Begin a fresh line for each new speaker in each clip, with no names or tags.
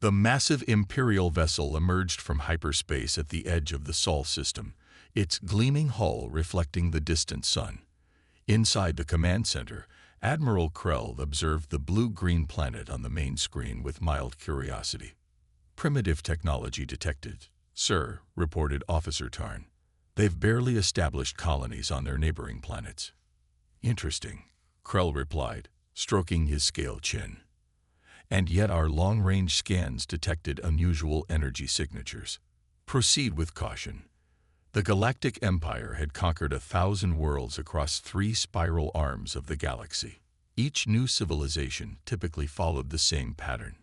The massive Imperial vessel emerged from hyperspace at the edge of the Sol system, its gleaming hull reflecting the distant sun. Inside the command center, Admiral Krell observed the blue-green planet on the main screen with mild curiosity. "Primitive technology detected, sir," reported Officer Tarn. "They've barely established colonies on their neighboring planets." "Interesting," Krell replied, stroking his scale chin. "And yet our long-range scans detected unusual energy signatures. Proceed with caution." The Galactic Empire had conquered 1,000 worlds across 3 spiral arms of the galaxy. Each new civilization typically followed the same pattern.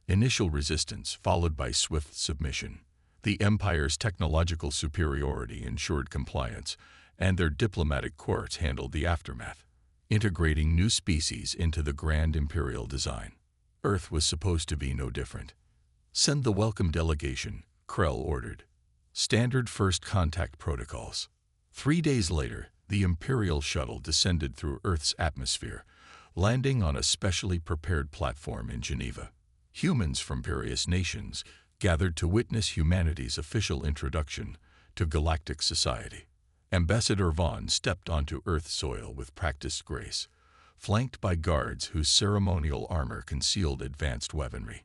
Initial resistance followed by swift submission. The Empire's technological superiority ensured compliance, and their diplomatic courts handled the aftermath, integrating new species into the grand imperial design. Earth was supposed to be no different. "Send the welcome delegation," Krell ordered. "Standard first contact protocols." 3 days later, the Imperial shuttle descended through Earth's atmosphere, landing on a specially prepared platform in Geneva. Humans from various nations gathered to witness humanity's official introduction to galactic society. Ambassador Vaughn stepped onto Earth soil with practiced grace, flanked by guards whose ceremonial armor concealed advanced weaponry.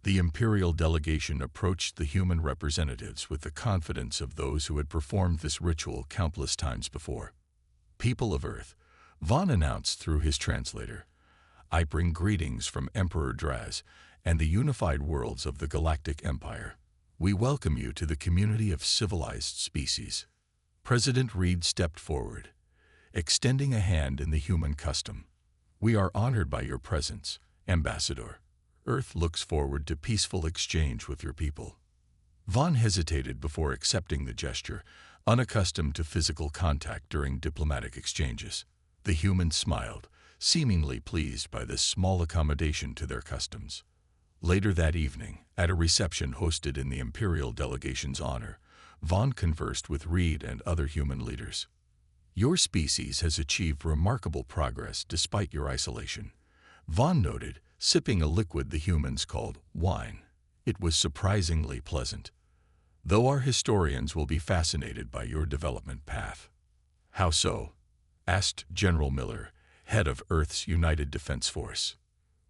The Imperial delegation approached the human representatives with the confidence of those who had performed this ritual countless times before. "People of Earth," Vaughn announced through his translator, "I bring greetings from Emperor Draz and the unified worlds of the Galactic Empire. We welcome you to the community of civilized species." President Reed stepped forward, extending a hand in the human custom. "We are honored by your presence, Ambassador. Earth looks forward to peaceful exchange with your people." Vaughn hesitated before accepting the gesture, unaccustomed to physical contact during diplomatic exchanges. The humans smiled, seemingly pleased by this small accommodation to their customs. Later that evening, at a reception hosted in the Imperial delegation's honor, Vaughn conversed with Reed and other human leaders. "Your species has achieved remarkable progress despite your isolation," Vaughn noted, sipping a liquid the humans called wine. "It was surprisingly pleasant. Though our historians will be fascinated by your development path." "How so?" asked General Miller, head of Earth's United Defense Force.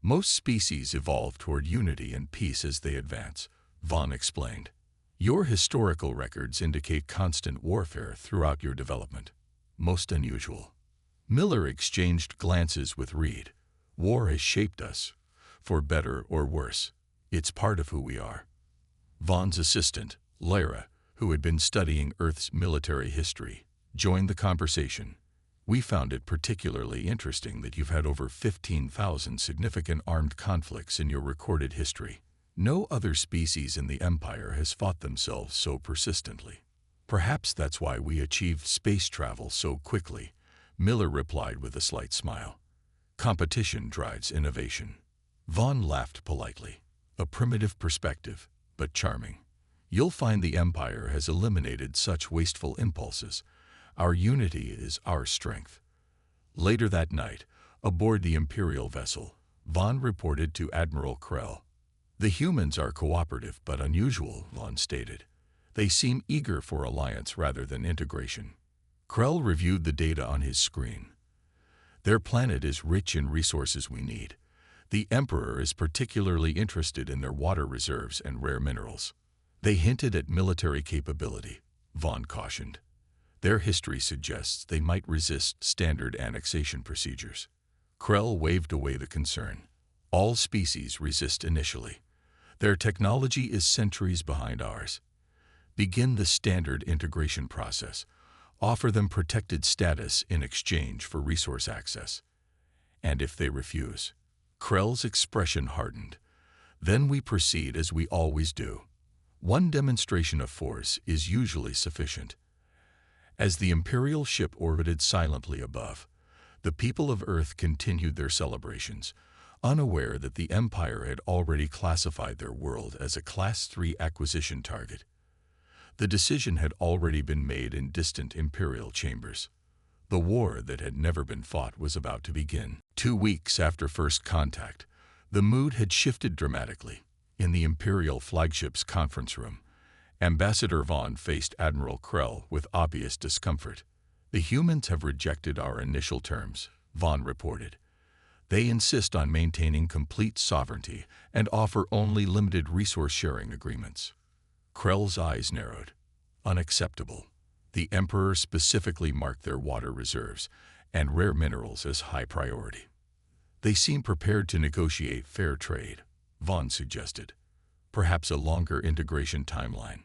"Most species evolve toward unity and peace as they advance," Vaughn explained. "Your historical records indicate constant warfare throughout your development. Most unusual." Miller exchanged glances with Reed. "War has shaped us, for better or worse. It's part of who we are." Vaughn's assistant, Lyra, who had been studying Earth's military history, joined the conversation. "We found it particularly interesting that you've had over 15,000 significant armed conflicts in your recorded history. No other species in the Empire has fought themselves so persistently. Perhaps that's why we achieved space travel so quickly," Miller replied with a slight smile. "Competition drives innovation." Vaughn laughed politely. "A primitive perspective, but charming. You'll find the Empire has eliminated such wasteful impulses. Our unity is our strength." Later that night, aboard the Imperial vessel, Vaughn reported to Admiral Krell. "The humans are cooperative but unusual," Vaughn stated. "They seem eager for alliance rather than integration." Krell reviewed the data on his screen. "Their planet is rich in resources we need. The Emperor is particularly interested in their water reserves and rare minerals." "They hinted at military capability," Vaughn cautioned. "Their history suggests they might resist standard annexation procedures." Krell waved away the concern. "All species resist initially. Their technology is centuries behind ours. Begin the standard integration process. Offer them protected status in exchange for resource access. And if they refuse?" Krell's expression hardened. "Then we proceed as we always do. One demonstration of force is usually sufficient." As the Imperial ship orbited silently above, the people of Earth continued their celebrations, unaware that the Empire had already classified their world as a Class 3 acquisition target. The decision had already been made in distant Imperial chambers. The war that had never been fought was about to begin. 2 weeks after first contact, the mood had shifted dramatically. In the Imperial flagship's conference room, Ambassador Vaughn faced Admiral Krell with obvious discomfort. "The humans have rejected our initial terms," Vaughn reported. "They insist on maintaining complete sovereignty and offer only limited resource-sharing agreements." Krell's eyes narrowed. "Unacceptable. The Emperor specifically marked their water reserves and rare minerals as high priority." "They seem prepared to negotiate fair trade," Vaughn suggested. "Perhaps a longer integration timeline."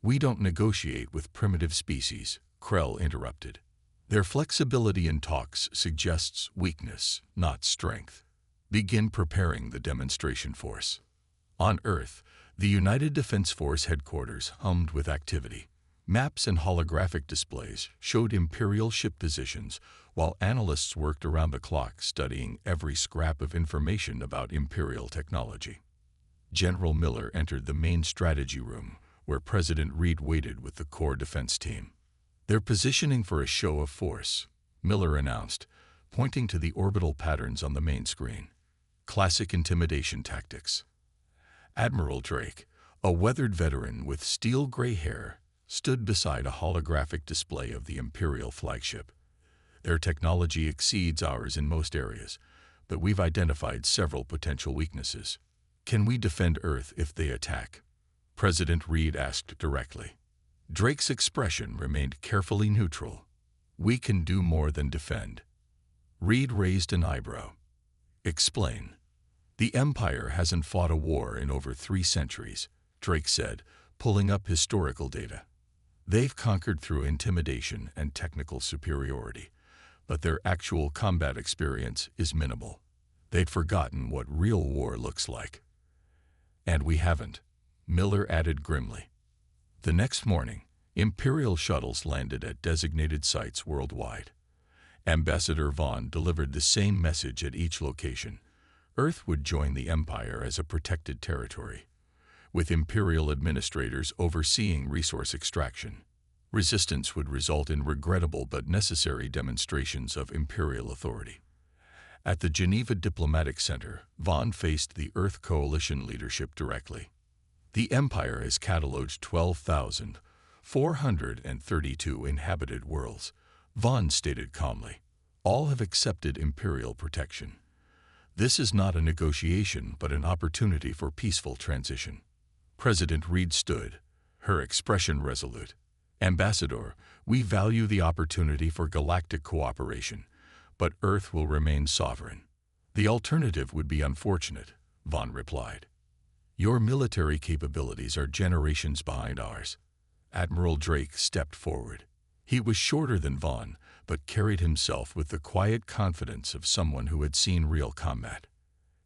"We don't negotiate with primitive species," Krell interrupted. "Their flexibility in talks suggests weakness, not strength. Begin preparing the demonstration force." On Earth, the United Defense Force headquarters hummed with activity. Maps and holographic displays showed Imperial ship positions, while analysts worked around the clock studying every scrap of information about Imperial technology. General Miller entered the main strategy room, where President Reed waited with the core defense team. "They're positioning for a show of force," Miller announced, pointing to the orbital patterns on the main screen. "Classic intimidation tactics." Admiral Drake, a weathered veteran with steel-gray hair, stood beside a holographic display of the Imperial flagship. "Their technology exceeds ours in most areas, but we've identified several potential weaknesses. Can we defend Earth if they attack?" President Reed asked directly. Drake's expression remained carefully neutral. "We can do more than defend." Reed raised an eyebrow. "Explain." "The Empire hasn't fought a war in over 3 centuries, Drake said, pulling up historical data. "They've conquered through intimidation and technical superiority, but their actual combat experience is minimal. They'd forgotten what real war looks like." "And we haven't," Miller added grimly. The next morning, Imperial shuttles landed at designated sites worldwide. Ambassador Vaughn delivered the same message at each location. Earth would join the Empire as a protected territory, with Imperial administrators overseeing resource extraction. Resistance would result in regrettable but necessary demonstrations of Imperial authority. At the Geneva Diplomatic Center, Vaughn faced the Earth Coalition leadership directly. "The Empire has cataloged 12,432 inhabited worlds," Vaughn stated calmly. "All have accepted Imperial protection. This is not a negotiation, but an opportunity for peaceful transition." President Reed stood, her expression resolute. "Ambassador, we value the opportunity for galactic cooperation, but Earth will remain sovereign." "The alternative would be unfortunate," Vaughn replied. "Your military capabilities are generations behind ours." Admiral Drake stepped forward. He was shorter than Vaughn, but carried himself with the quiet confidence of someone who had seen real combat.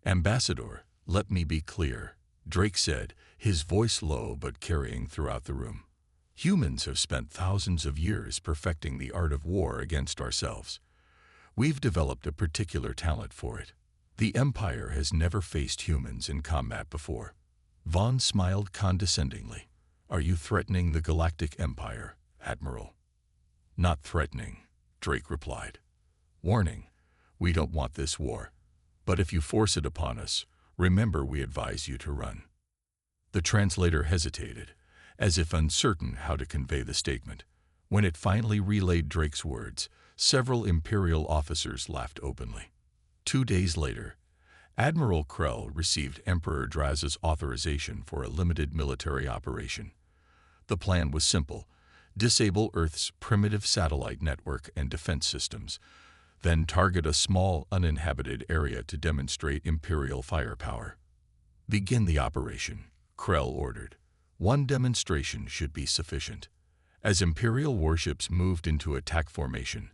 "Ambassador, let me be clear," Drake said, his voice low but carrying throughout the room. "Humans have spent thousands of years perfecting the art of war against ourselves. We've developed a particular talent for it. The Empire has never faced humans in combat before." Vaughn smiled condescendingly. "Are you threatening the Galactic Empire, Admiral?" "Not threatening," Drake replied. "Warning, we don't want this war. But if you force it upon us, remember we advise you to run." The translator hesitated, as if uncertain how to convey the statement. When it finally relayed Drake's words, several Imperial officers laughed openly. 2 days later, Admiral Krell received Emperor Draz's authorization for a limited military operation. The plan was simple: disable Earth's primitive satellite network and defense systems, then target a small, uninhabited area to demonstrate Imperial firepower. "Begin the operation," Krell ordered. "1 demonstration should be sufficient." As Imperial warships moved into attack formation,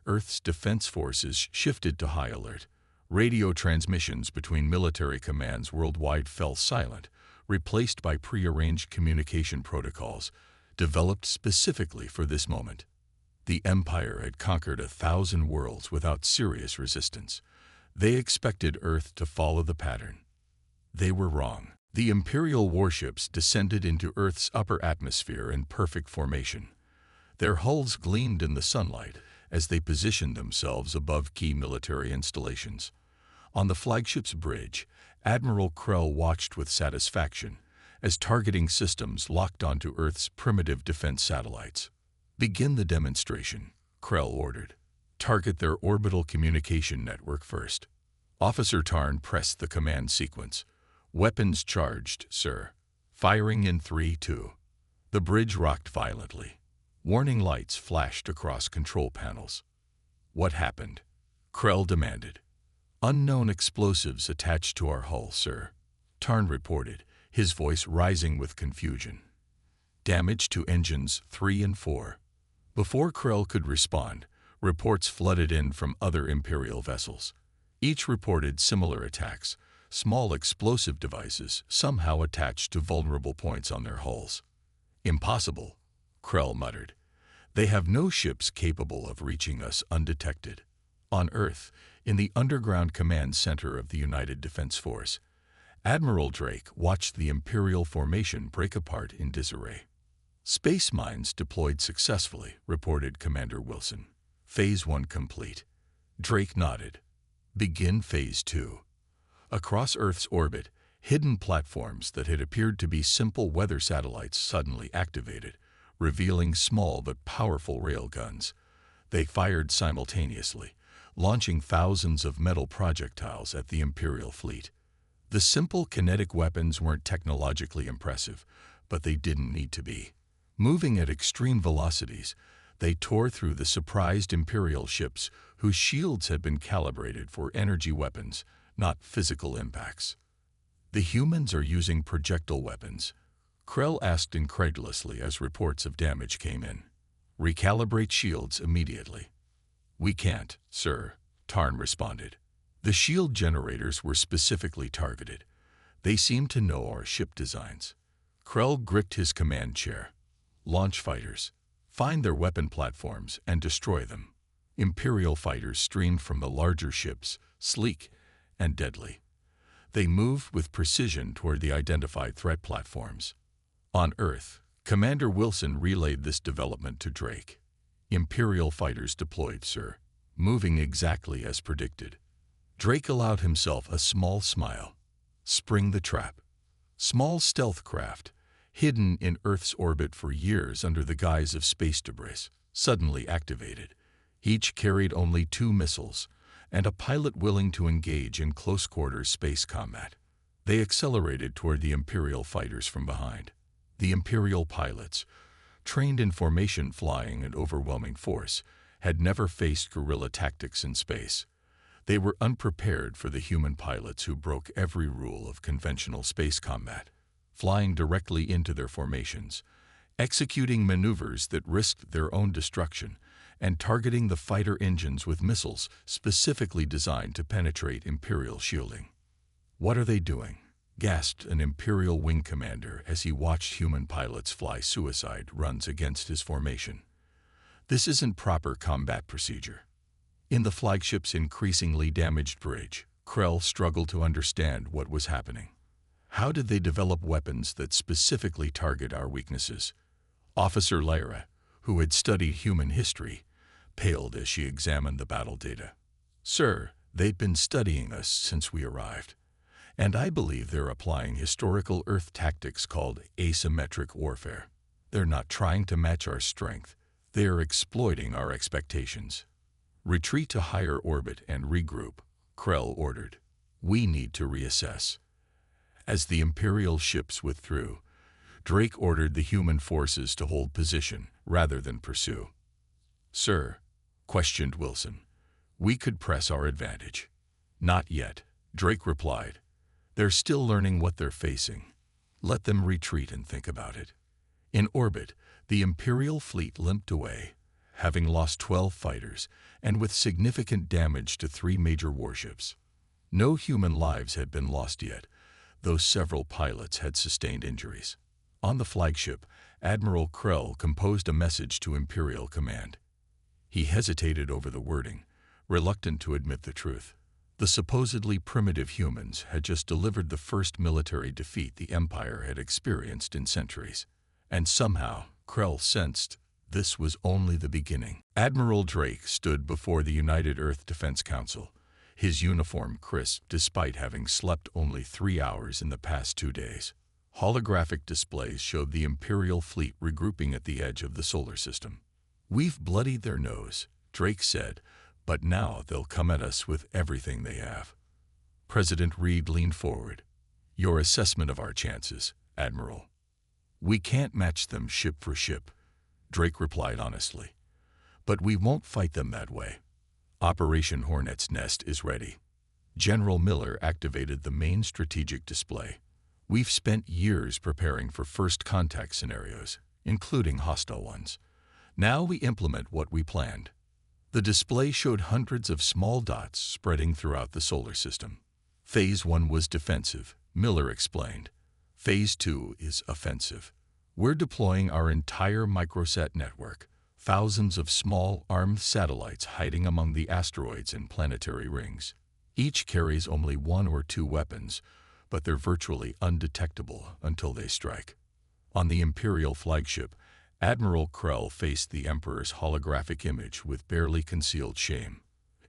Earth's defense forces shifted to high alert. Radio transmissions between military commands worldwide fell silent, replaced by prearranged communication protocols developed specifically for this moment. The Empire had conquered 1,000 worlds without serious resistance. They expected Earth to follow the pattern. They were wrong. The Imperial warships descended into Earth's upper atmosphere in perfect formation. Their hulls gleamed in the sunlight as they positioned themselves above key military installations. On the flagship's bridge, Admiral Krell watched with satisfaction as targeting systems locked onto Earth's primitive defense satellites. "Begin the demonstration," Krell ordered. "Target their orbital communication network first." Officer Tarn pressed the command sequence. "Weapons charged, sir. Firing in 3, 2. The bridge rocked violently. Warning lights flashed across control panels. "What happened?" Krell demanded. "Unknown explosives attached to our hull, sir," Tarn reported, his voice rising with confusion. "Damage to engines 3 and 4. Before Krell could respond, reports flooded in from other Imperial vessels. Each reported similar attacks, small explosive devices somehow attached to vulnerable points on their hulls. "Impossible," Krell muttered. "They have no ships capable of reaching us undetected." On Earth, in the underground command center of the United Defense Force, Admiral Drake watched the Imperial formation break apart in disarray. "Space mines deployed successfully," reported Commander Wilson. "Phase 1 complete." Drake nodded. "Begin Phase 2. Across Earth's orbit, hidden platforms that had appeared to be simple weather satellites suddenly activated, revealing small but powerful railguns. They fired simultaneously, launching thousands of metal projectiles at the Imperial fleet. The simple kinetic weapons weren't technologically impressive, but they didn't need to be. Moving at extreme velocities, they tore through the surprised Imperial ships whose shields had been calibrated for energy weapons, not physical impacts. "The humans are using projectile weapons," Krell asked incredulously as reports of damage came in. "Recalibrate shields immediately." "We can't, sir," Tarn responded. "The shield generators were specifically targeted. They seem to know our ship designs." Krell gripped his command chair. "Launch fighters. Find their weapon platforms and destroy them." Imperial fighters streamed from the larger ships, sleek and deadly. They moved with precision toward the identified threat platforms. On Earth, Commander Wilson relayed this development to Drake. "Imperial fighters deployed, sir, moving exactly as predicted." Drake allowed himself a small smile. "Spring the trap." Small stealth craft, hidden in Earth's orbit for years under the guise of space debris, suddenly activated. Each carried only 2 missiles, and a pilot willing to engage in close-quarters space combat. They accelerated toward the Imperial fighters from behind. The Imperial pilots, trained in formation flying and overwhelming force, had never faced guerrilla tactics in space. They were unprepared for the human pilots who broke every rule of conventional space combat, flying directly into their formations, executing maneuvers that risked their own destruction, and targeting the fighter engines with missiles specifically designed to penetrate Imperial shielding. "What are they doing?" gasped an Imperial wing commander as he watched human pilots fly suicide runs against his formation. "This isn't proper combat procedure." In the flagship's increasingly damaged bridge, Krell struggled to understand what was happening. How did they develop weapons that specifically target our weaknesses? Officer Lyra, who had studied human history, paled as she examined the battle data. "Sir, they've been studying us since we arrived, and I believe they're applying historical Earth tactics called asymmetric warfare. They're not trying to match our strength, they are exploiting our expectations." "Retreat to higher orbit and regroup," Krell ordered. "We need to reassess." As the Imperial ships withdrew, Drake ordered the human forces to hold position rather than pursue. "Sir," questioned Wilson, "we could press our advantage." "Not yet," Drake replied. "They're still learning what they're facing. Let them retreat and think about it." In orbit, the Imperial fleet limped away, having lost 12 fighters and with significant damage to 3 major warships. No human lives had been lost yet, though several pilots had sustained injuries. On the flagship, Admiral Krell composed a message to Imperial Command. He hesitated over the wording, reluctant to admit the truth. The supposedly primitive humans had just delivered the first military defeat the Empire had experienced in centuries. And somehow, Krell sensed, this was only the beginning. Admiral Drake stood before the United Earth Defense Council, his uniform crisp despite having slept only 3 hours in the past 2 days. Holographic displays showed the Imperial fleet regrouping at the edge of the solar system. "We've bloodied their nose," Drake said, "but now they'll come at us with everything they have." President Reed leaned forward. "Your assessment of our chances, Admiral." "We can't match them ship for ship," Drake replied honestly. "But we won't fight them that way. Operation Hornet's Nest is ready." General Miller activated the main strategic display. "We've spent years preparing for first contact scenarios, including hostile ones. Now we implement what we planned." The display showed hundreds of small dots spreading throughout the solar system. "Phase 1 was defensive," Miller explained. "Phase 2 is offensive. We're deploying our entire microsat network, thousands of small, armed satellites hiding among the asteroids and planetary rings. Each carries only 1 or 2 weapons, but they're virtually undetectable until they strike." On the Imperial flagship, Admiral Krell faced the Emperor's holographic image with barely concealed shame.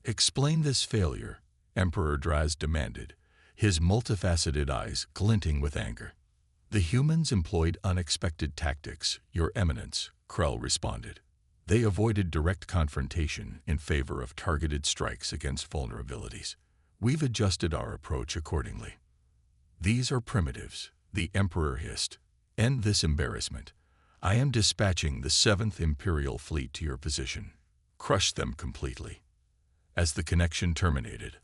"Explain this failure," Emperor Draz demanded, his multifaceted eyes glinting with anger. "The humans employed unexpected tactics, Your Eminence," Krell responded. "They avoided direct confrontation in favor of targeted strikes against vulnerabilities. We've adjusted our approach accordingly." "These are primitives," the Emperor hissed. "End this embarrassment. I am dispatching the 7th Imperial Fleet to your position. Crush them completely." As the connection terminated,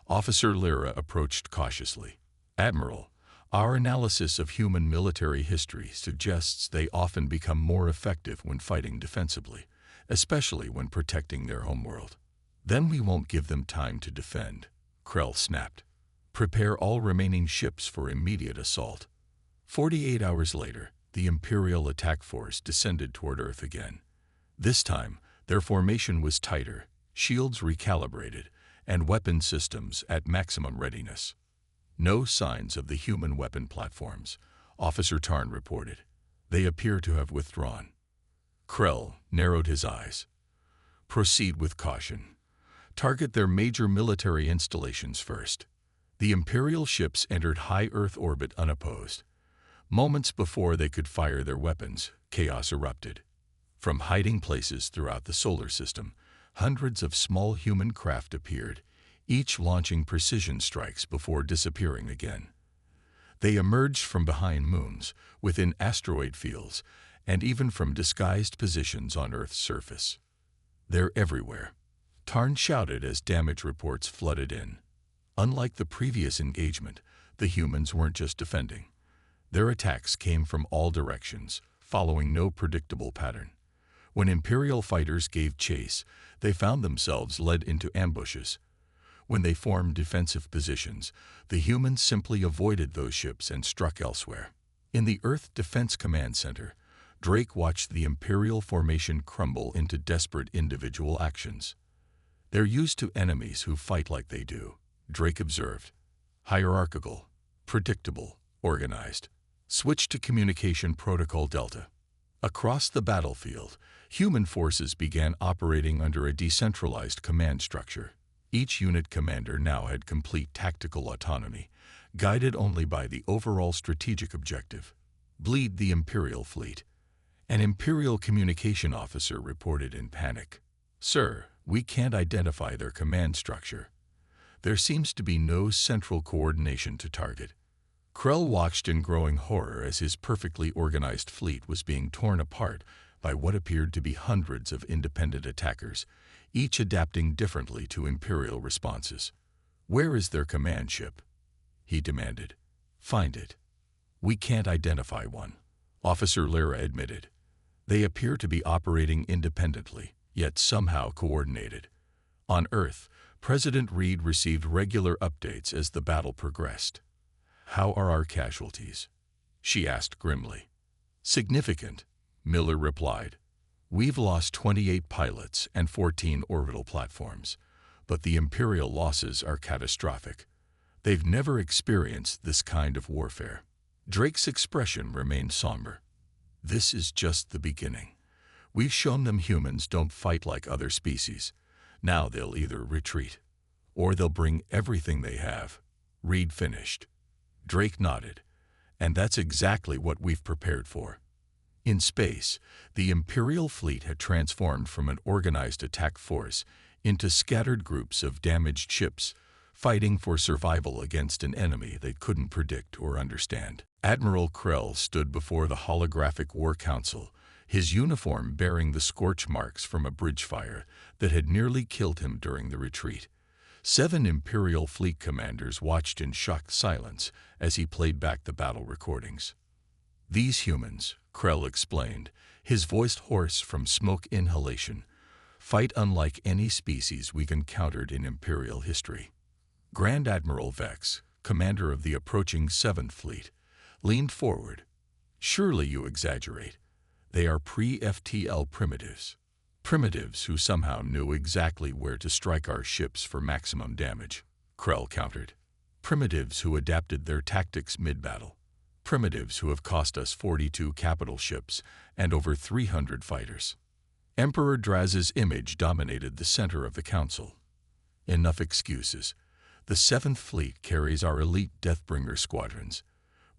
Officer Lyra approached cautiously. "Admiral, our analysis of human military history suggests they often become more effective when fighting defensively, especially when protecting their homeworld." "Then we won't give them time to defend," Krell snapped. "Prepare all remaining ships for immediate assault." 48 hours later, the Imperial attack force descended toward Earth again. This time, their formation was tighter, shields recalibrated, and weapon systems at maximum readiness. "No signs of the human weapon platforms," Officer Tarn reported. "They appear to have withdrawn." Krell narrowed his eyes. "Proceed with caution. Target their major military installations first." The Imperial ships entered high Earth orbit unopposed. Moments before they could fire their weapons, chaos erupted. From hiding places throughout the solar system, hundreds of small human craft appeared, each launching precision strikes before disappearing again. They emerged from behind moons, within asteroid fields, and even from disguised positions on Earth's surface. "They're everywhere," Tarn shouted as damage reports flooded in. Unlike the previous engagement, the humans weren't just defending. Their attacks came from all directions, following no predictable pattern. When Imperial fighters gave chase, they found themselves led into ambushes. When they formed defensive positions, the humans simply avoided those ships and struck elsewhere. In the Earth Defense Command Center, Drake watched the Imperial formation crumble into desperate individual actions. "They're used to enemies who fight like they do," Drake observed. "Hierarchical, predictable, organized." Switch to Communication Protocol Delta. Across the battlefield, human forces began operating under a decentralized command structure. Each unit commander now had complete tactical autonomy, guided only by the overall strategic objective: bleed the Imperial fleet. An Imperial communication officer reported in panic. "Sir, we can't identify their command structure. There seems to be no central coordination to target." Krell watched in growing horror as his perfectly organized fleet was being torn apart by what appeared to be hundreds of independent attackers, each adapting differently to Imperial responses. "Where is their command ship?" he demanded. "Find it." "We can't identify one," Officer Lyra admitted. "They appear to be operating independently, yet somehow coordinated." On Earth, President Reed received regular updates as the battle progressed. "How are our casualties?" she asked grimly. "Significant," Miller replied. "We've lost 28 pilots and 14 orbital platforms, but the Imperial losses are catastrophic. They've never experienced this kind of warfare." Drake's expression remained somber. "This is just the beginning. We've shown them humans don't fight like other species. Now they'll either retreat or they'll bring everything they have. Reed finished. Drake nodded. And that's exactly what we've prepared for. In space, the Imperial fleet had transformed from an organized attack force into scattered groups of damaged ships, fighting for survival against an enemy they couldn't predict or understand. Admiral Krell stood before the holographic War Council, his uniform bearing the scorch marks from a bridge fire that had nearly killed him during the retreat. 7 Imperial fleet commanders watched in shocked silence as he played back the battle recordings. These humans, Krell explained, his voice hoarse from smoke inhalation, fight unlike any species we've encountered in Imperial history. Grand Admiral Vex, commander of the approaching 7th Fleet, leaned forward. Surely you exaggerate. They are pre-FTL primitives. Primitives who somehow knew exactly where to strike our ships for maximum damage, Krell countered. Primitives who adapted their tactics mid-battle. Primitives who have cost us 42 capital ships and over 300 fighters. Emperor Draz's image dominated the center of the council. Enough excuses. The 7th Fleet carries our elite Deathbringer squadrons.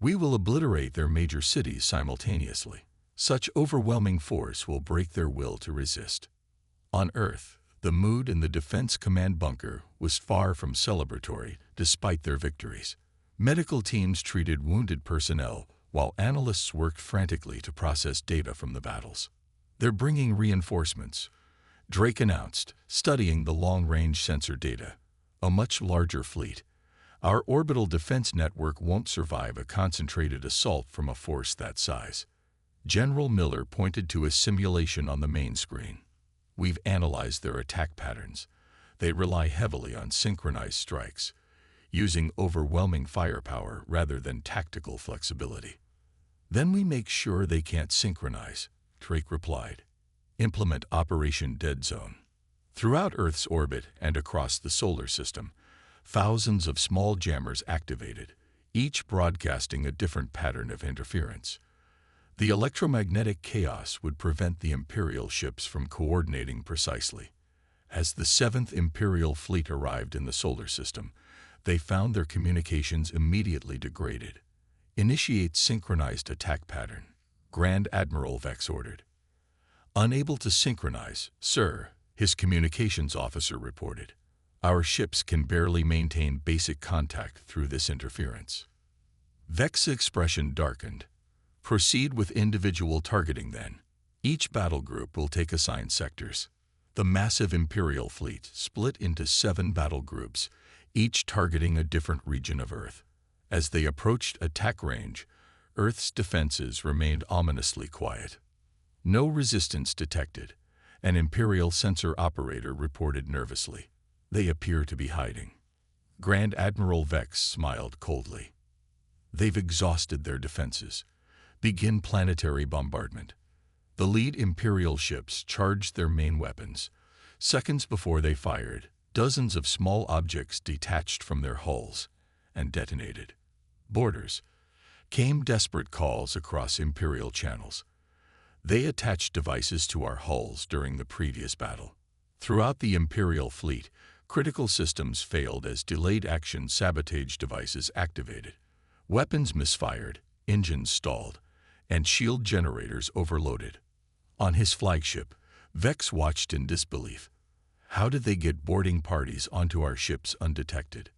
We will obliterate their major cities simultaneously. Such overwhelming force will break their will to resist. On Earth, the mood in the Defense Command bunker was far from celebratory despite their victories. Medical teams treated wounded personnel while analysts worked frantically to process data from the battles. They're bringing reinforcements, Drake announced, studying the long-range sensor data. A much larger fleet. Our orbital defense network won't survive a concentrated assault from a force that size. General Miller pointed to a simulation on the main screen. We've analyzed their attack patterns. They rely heavily on synchronized strikes, using overwhelming firepower rather than tactical flexibility. Then we make sure they can't synchronize, Drake replied. Implement Operation Dead Zone. Throughout Earth's orbit and across the solar system, thousands of small jammers activated, each broadcasting a different pattern of interference. The electromagnetic chaos would prevent the Imperial ships from coordinating precisely. As the 7th Imperial Fleet arrived in the solar system, they found their communications immediately degraded. Initiate synchronized attack pattern, Grand Admiral Vex ordered. Unable to synchronize, sir, his communications officer reported. Our ships can barely maintain basic contact through this interference. Vex's expression darkened. Proceed with individual targeting then. Each battle group will take assigned sectors. The massive Imperial fleet split into 7 battle groups, each targeting a different region of Earth. As they approached attack range, Earth's defenses remained ominously quiet. No resistance detected, an Imperial sensor operator reported nervously. They appear to be hiding. Grand Admiral Vex smiled coldly. They've exhausted their defenses. Begin planetary bombardment. The lead Imperial ships charged their main weapons. Seconds before they fired, dozens of small objects detached from their hulls and detonated. Boarders. Came desperate calls across Imperial channels. They attached devices to our hulls during the previous battle. Throughout the Imperial fleet, critical systems failed as delayed action sabotage devices activated. Weapons misfired, engines stalled, and shield generators overloaded. On his flagship, Vex watched in disbelief. How did they get boarding parties onto our ships undetected?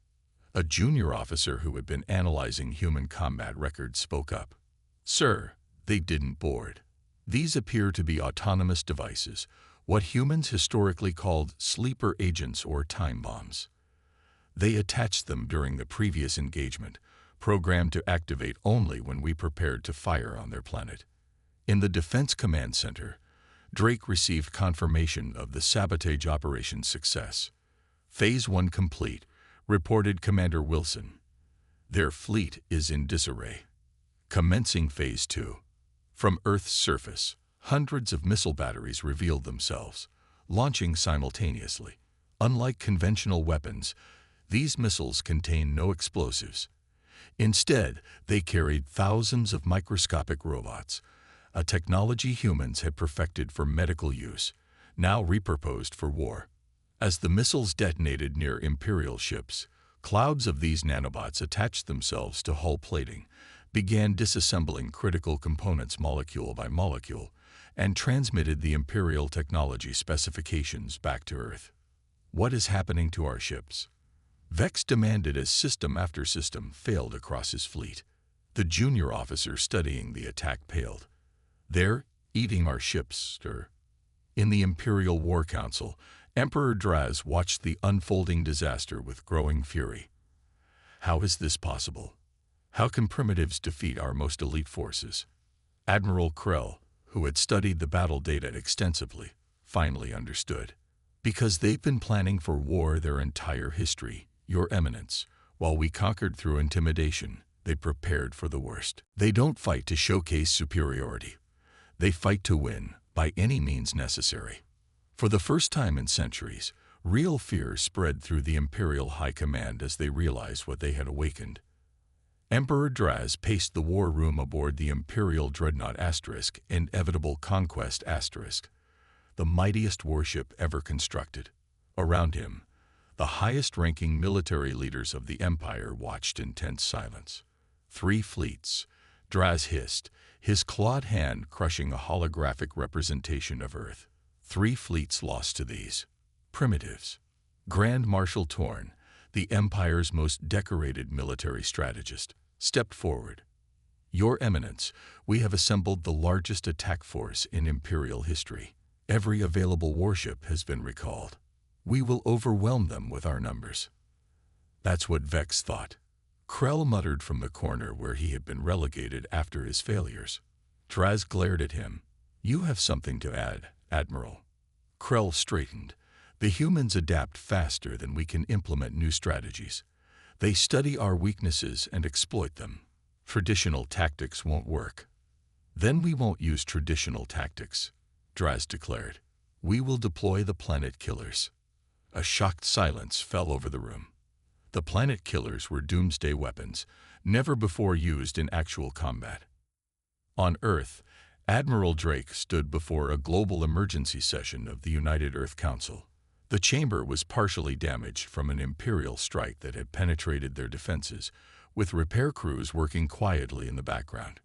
A junior officer who had been analyzing human combat records spoke up. Sir, they didn't board. These appear to be autonomous devices, what humans historically called sleeper agents or time bombs. They attached them during the previous engagement, programmed to activate only when we prepared to fire on their planet. In the Defense Command Center, Drake received confirmation of the sabotage operation's success. Phase 1 complete, reported Commander Wilson. Their fleet is in disarray. Commencing Phase 2. From Earth's surface, hundreds of missile batteries revealed themselves, launching simultaneously. Unlike conventional weapons, these missiles contain no explosives. Instead, they carried thousands of microscopic robots, a technology humans had perfected for medical use, now repurposed for war. As the missiles detonated near Imperial ships, clouds of these nanobots attached themselves to hull plating, began disassembling critical components molecule by molecule, and transmitted the Imperial technology specifications back to Earth. What is happening to our ships? Vex demanded as system after system failed across his fleet. The junior officer studying the attack paled. "They're eating our ships, sir." In the Imperial War Council, Emperor Draz watched the unfolding disaster with growing fury. How is this possible? How can primitives defeat our most elite forces? Admiral Krell, who had studied the battle data extensively, finally understood. Because they've been planning for war their entire history, Your Eminence. While we conquered through intimidation, they prepared for the worst. They don't fight to showcase superiority. They fight to win, by any means necessary. For the first time in centuries, real fear spread through the Imperial High Command as they realized what they had awakened. Emperor Draz paced the war room aboard the Imperial Dreadnought *, Inevitable Conquest *, the mightiest warship ever constructed. Around him, the highest-ranking military leaders of the Empire watched in tense silence. 3 fleets, Draz hissed, his clawed hand crushing a holographic representation of Earth. 3 fleets lost to these primitives. Grand Marshal Torn, the Empire's most decorated military strategist, stepped forward. "Your Eminence, we have assembled the largest attack force in Imperial history. Every available warship has been recalled. We will overwhelm them with our numbers." That's what Vex thought. Krell muttered from the corner where he had been relegated after his failures. Draz glared at him. "You have something to add, Admiral." Krell straightened. "The humans adapt faster than we can implement new strategies. They study our weaknesses and exploit them. Traditional tactics won't work." "Then we won't use traditional tactics," Draz declared. "We will deploy the Planet Killers." A shocked silence fell over the room. The Planet Killers were doomsday weapons, never before used in actual combat. On Earth, Admiral Drake stood before a global emergency session of the United Earth Council. The chamber was partially damaged from an Imperial strike that had penetrated their defenses, with repair crews working quietly in the background.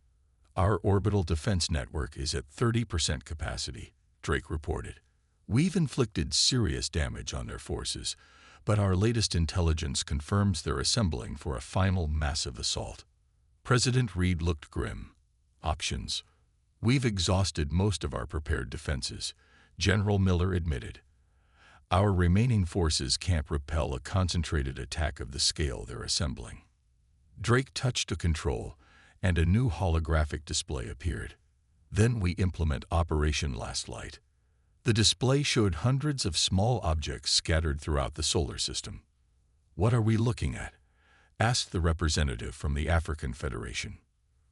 "Our orbital defense network is at 30% capacity," Drake reported. "We've inflicted serious damage on their forces, but our latest intelligence confirms they're assembling for a final massive assault." President Reed looked grim. "Options? We've exhausted most of our prepared defenses," General Miller admitted. "Our remaining forces can't repel a concentrated attack of the scale they're assembling." Drake touched a control, and a new holographic display appeared. "Then we implement Operation Last Light." The display showed hundreds of small objects scattered throughout the solar system. "What are we looking at?" asked the representative from the African Federation.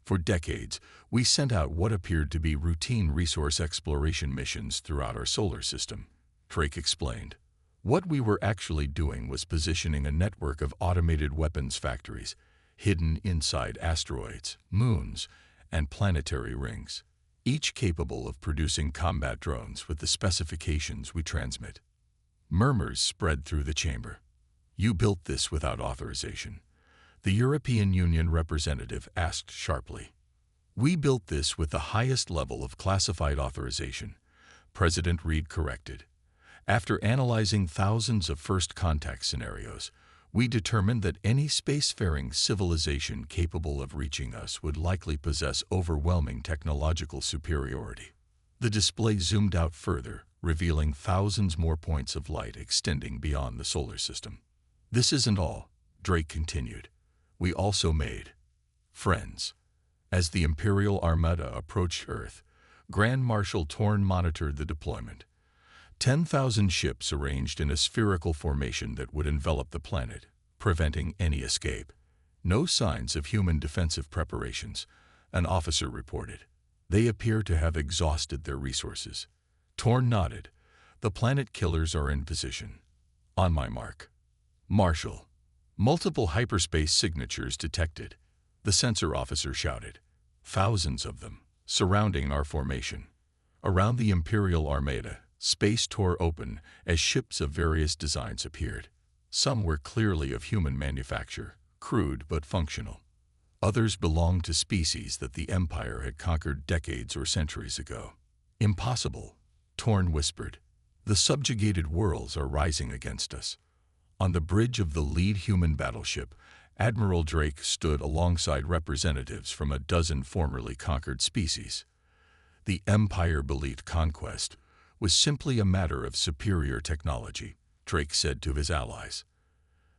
"For decades, we sent out what appeared to be routine resource exploration missions throughout our solar system," Drake explained. "What we were actually doing was positioning a network of automated weapons factories hidden inside asteroids, moons, and planetary rings, each capable of producing combat drones with the specifications we transmit." Murmurs spread through the chamber. "You built this without authorization?" the European Union representative asked sharply. "We built this with the highest level of classified authorization," President Reed corrected. "After analyzing thousands of first contact scenarios, we determined that any spacefaring civilization capable of reaching us would likely possess overwhelming technological superiority." The display zoomed out further, revealing thousands more points of light extending beyond the solar system. "This isn't all," Drake continued. "We also made friends." As the Imperial Armada approached Earth, Grand Marshal Torn monitored the deployment. 10,000 ships arranged in a spherical formation that would envelop the planet, preventing any escape. "No signs of human defensive preparations," an officer reported. "They appear to have exhausted their resources." Torn nodded. "The Planet Killers are in position." "On my mark." "Marshal." Multiple hyperspace signatures detected, the sensor officer shouted. "Thousands of them, surrounding our formation." Around the Imperial Armada, Space tore open as ships of various designs appeared. Some were clearly of human manufacture, crude but functional. Others belonged to species that the Empire had conquered decades or centuries ago. "Impossible," Torn whispered. "The subjugated worlds are rising against us." On the bridge of the lead human battleship, Admiral Drake stood alongside representatives from a dozen formerly conquered species. The Empire believed conquest was simply a matter of superior technology, Drake said to his allies.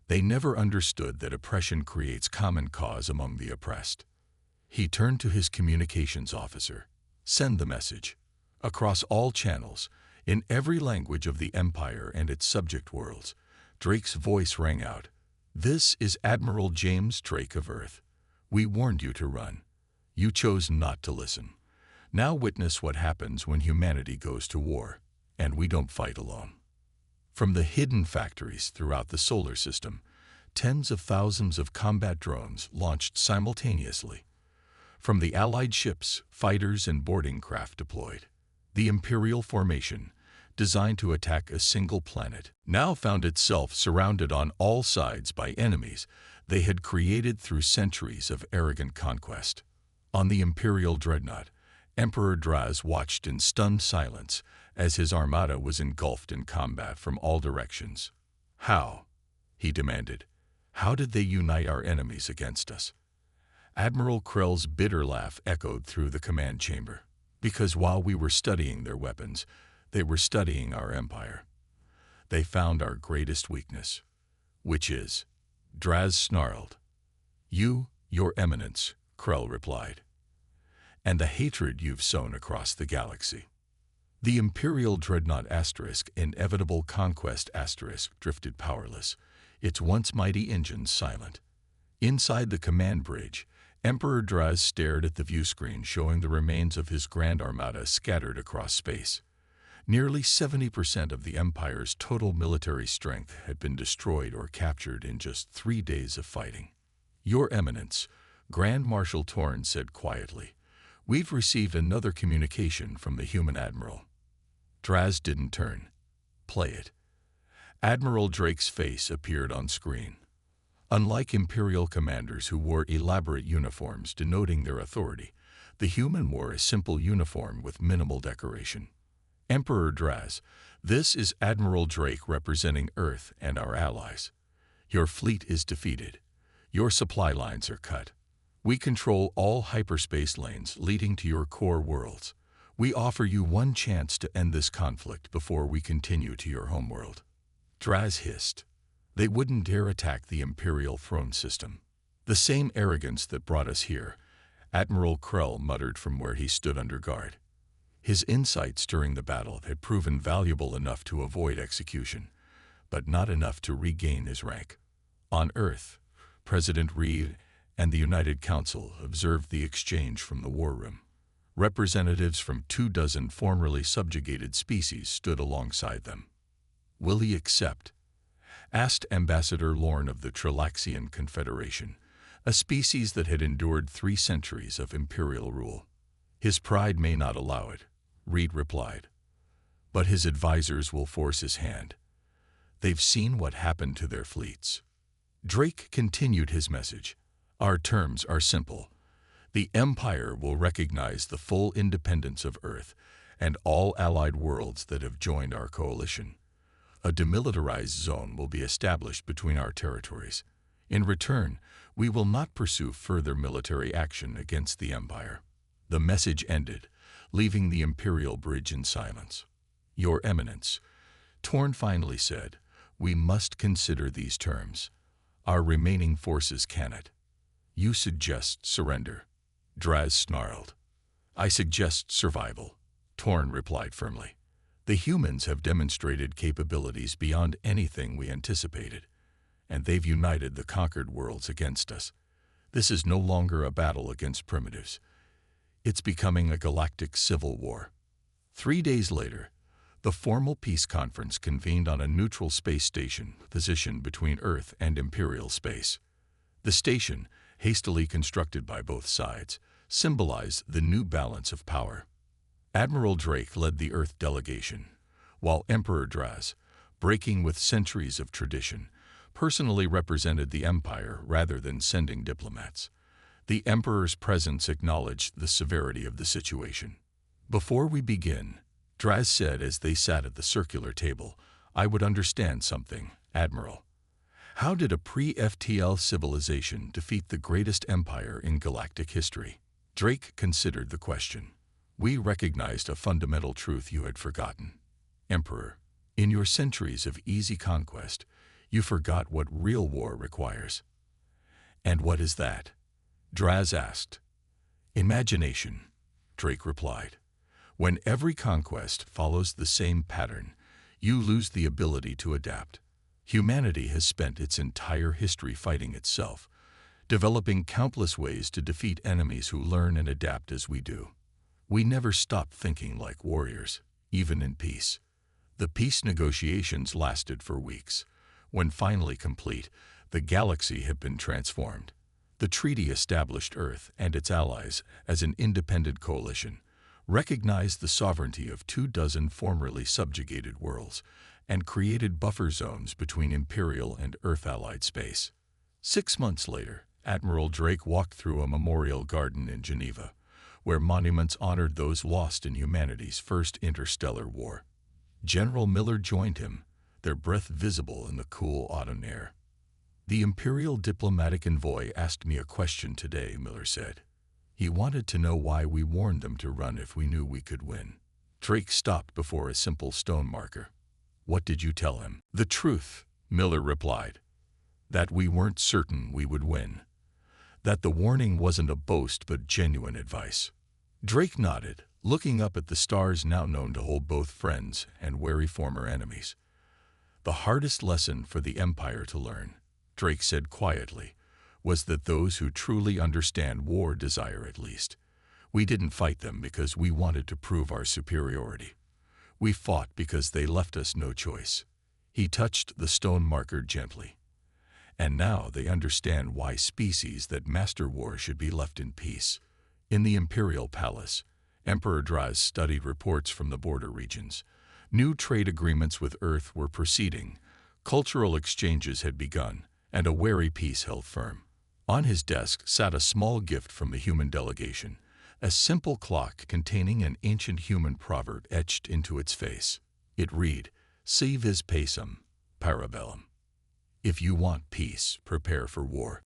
They never understood that oppression creates common cause among the oppressed. He turned to his communications officer. "Send the message. Across all channels, in every language of the Empire and its subject worlds." Drake's voice rang out. "This is Admiral James Drake of Earth. We warned you to run. You chose not to listen. Now witness what happens when humanity goes to war, and we don't fight alone." From the hidden factories throughout the solar system, tens of thousands of combat drones launched simultaneously. From the Allied ships, fighters and boarding craft deployed. The Imperial formation, designed to attack a single planet, now found itself surrounded on all sides by enemies they had created through centuries of arrogant conquest. On the Imperial dreadnought, Emperor Draz watched in stunned silence as his armada was engulfed in combat from all directions. "How?" he demanded. "How did they unite our enemies against us?" Admiral Krell's bitter laugh echoed through the command chamber. "Because while we were studying their weapons, they were studying our empire. They found our greatest weakness." "Which is?" Draz snarled. Your Eminence," Krell replied. "And the hatred you've sown across the galaxy." The Imperial Dreadnought * Inevitable Conquest * drifted powerless, its once mighty engines silent. Inside the command bridge, Emperor Draz stared at the viewscreen showing the remains of his Grand Armada scattered across space. Nearly 70% of the Empire's total military strength had been destroyed or captured in just 3 days of fighting. "Your Eminence," Grand Marshal Torn said quietly, "we've received another communication from the human admiral." Draz didn't turn. "Play it." Admiral Drake's face appeared on screen. Unlike Imperial commanders who wore elaborate uniforms denoting their authority, the human wore a simple uniform with minimal decoration. "Emperor Draz, this is Admiral Drake representing Earth and our allies. Your fleet is defeated. Your supply lines are cut. We control all hyperspace lanes leading to your core worlds. We offer you one chance to end this conflict before we continue to your homeworld." Draz hissed. "They wouldn't dare attack the Imperial throne system." "The same arrogance that brought us here," Admiral Krell muttered from where he stood under guard. His insights during the battle had proven valuable enough to avoid execution, but not enough to regain his rank. On Earth, President Reed and the United Council observed the exchange from the war room. Representatives from 24 formerly subjugated species stood alongside them. "Will he accept?" asked Ambassador Lorne of the Trilaxian Confederation, a species that had endured 3 centuries of imperial rule. "His pride may not allow it," Reed replied. "But his advisors will force his hand. They've seen what happened to their fleets." Drake continued his message. "Our terms are simple. The Empire will recognize the full independence of Earth and all allied worlds that have joined our coalition. A demilitarized zone will be established between our territories. In return, we will not pursue further military action against the Empire." The message ended, leaving the Imperial bridge in silence. "Your Eminence," Torn finally said, "we must consider these terms. Our remaining forces cannot." "You suggest surrender," Draz snarled. "I suggest survival," Torn replied firmly. "The humans have demonstrated capabilities beyond anything we anticipated, and they've united the conquered worlds against us. This is no longer a battle against primitives. It's becoming a galactic civil war." 3 days later, the formal peace conference convened on a neutral space station positioned between Earth and Imperial space. The station, hastily constructed by both sides, symbolized the new balance of power. Admiral Drake led the Earth delegation, while Emperor Draz, breaking with centuries of tradition, personally represented the empire rather than sending diplomats. The emperor's presence acknowledged the severity of the situation. "Before we begin," Draz said as they sat at the circular table, "I would understand something, Admiral. How did a pre-FTL civilization defeat the greatest empire in galactic history?" Drake considered the question. "We recognized a fundamental truth you had forgotten. Emperor, in your centuries of easy conquest, you forgot what real war requires." "And what is that?" Draz asked. "Imagination," Drake replied. "When every conquest follows the same pattern, you lose the ability to adapt. Humanity has spent its entire history fighting itself, developing countless ways to defeat enemies who learn and adapt as we do. We never stopped thinking like warriors, even in peace. The peace negotiations lasted for weeks. When finally complete, the galaxy had been transformed. The treaty established Earth and its allies as an independent coalition, recognized the sovereignty of 24 formerly subjugated worlds, and created buffer zones between Imperial and Earth-allied space. 6 months later, Admiral Drake walked through a memorial garden in Geneva, where monuments honored those lost in humanity's first interstellar war. General Miller joined him, their breath visible in the cool autumn air. "The Imperial diplomatic envoy asked me a question today," Miller said. "He wanted to know why we warned them to run if we knew we could win." Drake stopped before a simple stone marker. "What did you tell him?" "The truth," Miller replied. "That we weren't certain we would win. That the warning wasn't a boast but genuine advice." Drake nodded, looking up at the stars now known to hold both friends and wary former enemies. "The hardest lesson for the Empire to learn," Drake said quietly, "was that those who truly understand war desire at least. We didn't fight them because we wanted to prove our superiority. We fought because they left us no choice." He touched the stone marker gently. "And now they understand why species that master war should be left in peace." In the Imperial Palace, Emperor Draz studied reports from the border regions. New trade agreements with Earth were proceeding, cultural exchanges had begun, and a wary peace held firm. On his desk sat a small gift from the human delegation, a simple clock containing an ancient human proverb etched into its face. It read, "Si vis pacem, parabellum." If you want peace, prepare for war.